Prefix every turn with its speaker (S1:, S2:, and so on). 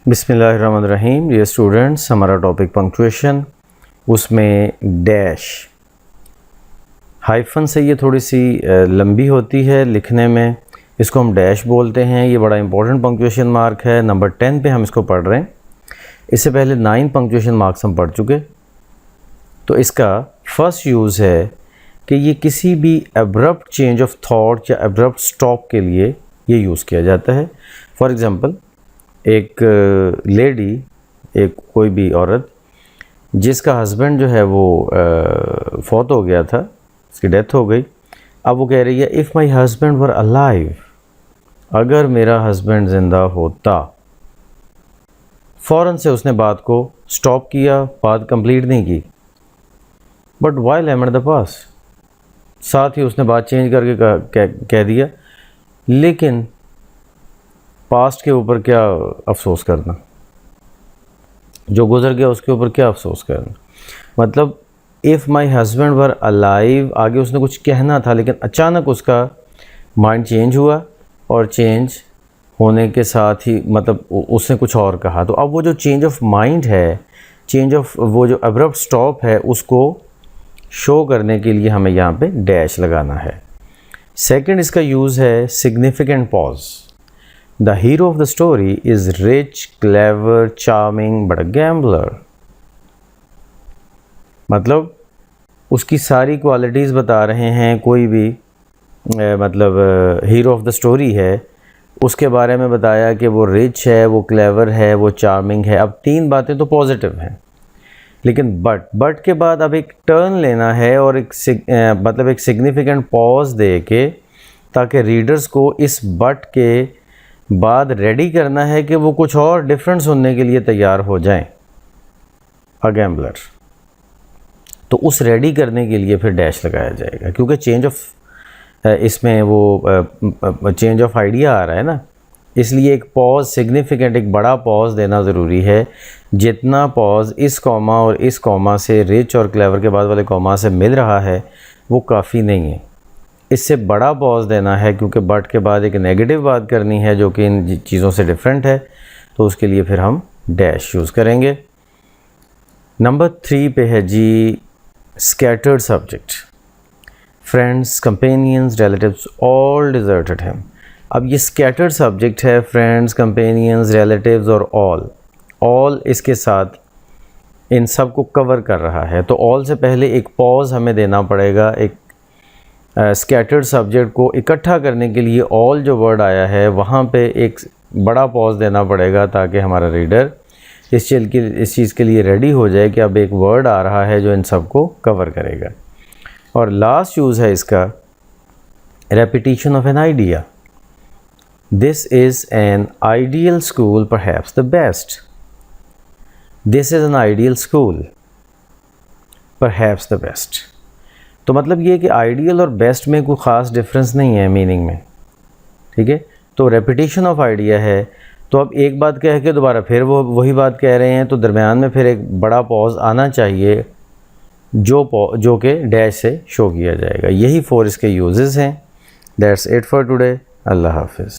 S1: बिस्मिल्लाहिर्रहमानिर्रहीम। ये स्टूडेंट्स, हमारा टॉपिक पंक्चुएशन, उसमें डैश हाइफन से ये थोड़ी सी लंबी होती है लिखने में, इसको हम डैश बोलते हैं। ये बड़ा इंपॉर्टेंट पंक्चुएशन मार्क है। नंबर 10 पे हम इसको पढ़ रहे हैं। इससे पहले 9 पंक्चुएशन मार्क्स हम पढ़ चुके। तो इसका फर्स्ट यूज़ है कि ये किसी भी एब्रप्ट चेंज ऑफ थॉट या एब्रप्ट स्टॉप के लिए ये यूज़ किया जाता है। फॉर एग्ज़ाम्पल, एक लेडी, एक कोई भी औरत जिसका हस्बैंड जो है वो फौत हो गया था, उसकी डेथ हो गई। अब वो कह रही है, if my husband were alive, अगर मेरा हस्बैंड ज़िंदा होता। फ़ौरन से उसने बात को स्टॉप किया, बात कंप्लीट नहीं की। But while I am at the pass, साथ ही उसने बात चेंज करके कह दिया, लेकिन पास्ट के ऊपर क्या अफसोस करना, जो गुज़र गया उसके ऊपर क्या अफसोस करना। मतलब if my husband were alive, आगे उसने कुछ कहना था लेकिन अचानक उसका माइंड चेंज हुआ, और चेंज होने के साथ ही मतलब उसने कुछ और कहा। तो अब वो जो चेंज ऑफ माइंड है, चेंज ऑफ वो जो अब्रप्ट स्टॉप है, उसको शो करने के लिए हमें यहाँ पे डैश लगाना है। सेकंड इसका यूज़ है significant pause. The hero of the story is rich, clever, charming, but a gambler. मतलब उसकी सारी क्वालिटीज़ बता रहे हैं। कोई भी मतलब हीरो ऑफ द स्टोरी है, उसके बारे में बताया कि वो रिच है, वो क्लेवर है, वो चार्मिंग है। अब 3 बातें तो पॉजिटिव हैं, लेकिन बट के बाद अब एक टर्न लेना है और एक सिग्निफिकेंट पॉज दे के, ताकि रीडर्स को इस बट के बाद रेडी करना है कि वो कुछ और डिफरेंट सुनने के लिए तैयार हो जाएं। अ गैम्बलर, तो उस रेडी करने के लिए फिर डैश लगाया जाएगा, क्योंकि चेंज ऑफ इसमें वो चेंज ऑफ आइडिया आ रहा है ना, इसलिए एक पॉज, सिग्निफिकेंट एक बड़ा पॉज देना ज़रूरी है। जितना पॉज इस कॉमा और इस कॉमा से, रिच और क्लेवर के बाद वाले कॉमा से मिल रहा है, वो काफ़ी नहीं है। इससे बड़ा पॉज देना है, क्योंकि बट के बाद एक नेगेटिव बात करनी है जो कि इन चीज़ों से डिफरेंट है। तो उसके लिए फिर हम डैश यूज़ करेंगे। नंबर 3 पे है जी scattered subject. Friends, companions, relatives all deserted him. अब ये स्कैटर्ड सब्जेक्ट है, फ्रेंड्स, कंपेनियंस, रिलेटिव्स और ऑल इसके साथ इन सब को कवर कर रहा है। तो ऑल से पहले एक पॉज हमें देना पड़ेगा। एक स्कैटर्ड सब्जेक्ट को इकट्ठा करने के लिए ऑल जो वर्ड आया है वहाँ पे एक बड़ा पॉज देना पड़ेगा, ताकि हमारा रीडर इस चीज़ के लिए रेडी हो जाए कि अब एक वर्ड आ रहा है जो इन सब को कवर करेगा। और लास्ट यूज़ है इसका repetition of an idea. This is an ideal school, perhaps the best. This is an ideal school, perhaps the best. तो मतलब ये कि आइडियल और बेस्ट में कोई ख़ास डिफरेंस नहीं है मीनिंग में, ठीक है। तो रेपिटेशन ऑफ आइडिया है। तो अब एक बात कह के दोबारा फिर वही बात कह रहे हैं, तो दरमियान में फिर एक बड़ा पॉज आना चाहिए जो कि डैश से शो किया जाएगा। यही 4 इसके यूजेस हैं। That's it for today. अल्लाह हाफिज़।